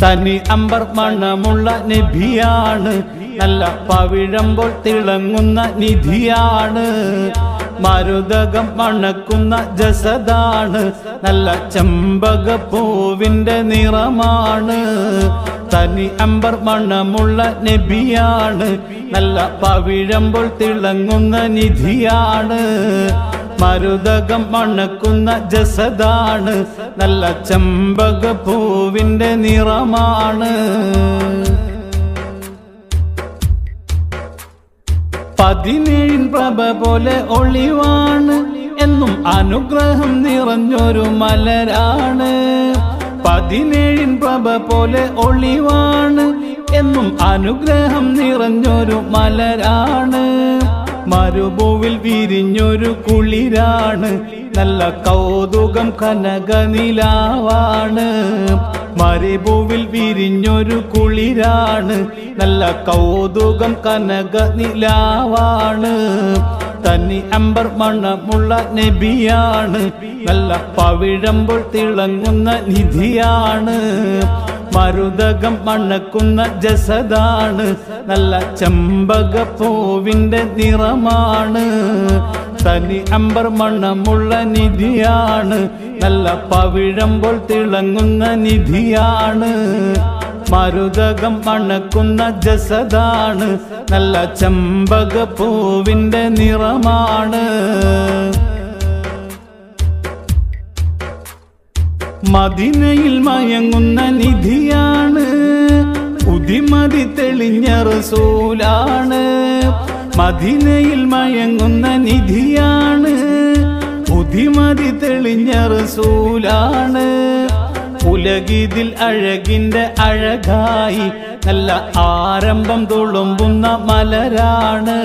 തനി അമ്പർ മണമുള്ള നബിയാണ്, നല്ല പവിഴമ്പോൾ തിളങ്ങുന്ന നിധിയാണ്. മരുതകം മണക്കുന്ന ജസദാണ്, നല്ല ചെമ്പകപ്പൂവിന്റെ നിറമാണ്. തനി അമ്പർ മണമുള്ള നബിയാണ്, നല്ല പവിഴമ്പോൾ തിളങ്ങുന്ന നിധിയാണ്. മരുതകം മണക്കുന്ന ജസദാണ്, നല്ല ചെമ്പകപ്പൂവിന്റെ നിറമാണ്. 17 പ്രഭ പോലെ ഒളിവാണ്, എന്നും അനുഗ്രഹം നിറഞ്ഞൊരു മലരാണ്. 17 പ്രഭ പോലെ ഒളിവാണ്, എന്നും അനുഗ്രഹം നിറഞ്ഞൊരു മലരാണ്. മരുഭൂവിൽ വിരിഞ്ഞൊരു കുളിരാണ്, നല്ല കൗതുകം കനകനിലാവാണ്. മരുഭൂവിൽ വിരിഞ്ഞൊരു കുളിരാണ്, നല്ല കൗതുകം കനകനിലാവാണ്. തനി അമ്പർ മണമുള്ള നബിയാണ്, നല്ല പവിഴമ്പോൾ തിളങ്ങുന്ന നിധിയാണ്. മരുതകം മണക്കുന്ന ജസദാണ്, നല്ല ചെമ്പകപ്പൂവിന്റെ നിറമാണ്. തനി അമ്പർ മണമുള്ള നിധിയാണ്, നല്ല പവിഴമ്പോൾ തിളങ്ങുന്ന നിധിയാണ്. മരുതകം മണക്കുന്ന ജസദാണ്, നല്ല ചെമ്പകപ്പൂവിന്റെ നിറമാണ്. മദീനയിൽ മയങ്ങുന്ന നിധിയാണ്, ഉദിമതി തെളിഞ്ഞ റസൂലാണ്. മദീനയിൽ മയങ്ങുന്ന നിധിയാണ്, ഉദിമതി തെളിഞ്ഞ റസൂലാണ്. ഉലകിതിൽ അഴകിന്റെ അഴകായി, നല്ല ആരംഭം തുളുമ്പുന്ന മലരാണ്.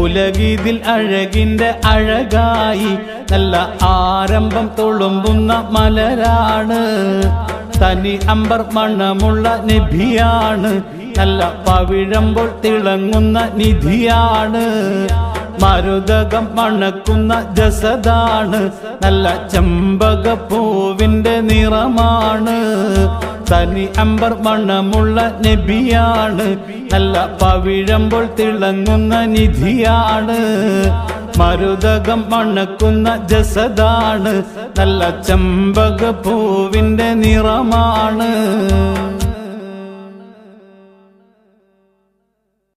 ഉലകിതിൽ അഴകിന്റെ അഴകായി, നല്ല ആരംഭം തുളുമ്പുന്ന മലരാണ്. തനി അമ്പർ മണമുള്ള നബിയാണ്, നല്ല പവിഴമ്പോൾ തിളങ്ങുന്ന നിധിയാണ്. മരുതകം മണക്കുന്ന ജസദാണ്, നല്ല ചെമ്പകപ്പൂവിന്റെ നിറമാണ്. തനി അമ്പർ മണമുള്ള നബിയാണ്, നല്ല പവിഴമ്പോൾ തിളങ്ങുന്ന നിധിയാണ്. മരുതകം മണക്കുന്ന ജസദാണ്, നല്ല ചെമ്പകപ്പൂവിന്റെ നിറമാണ്.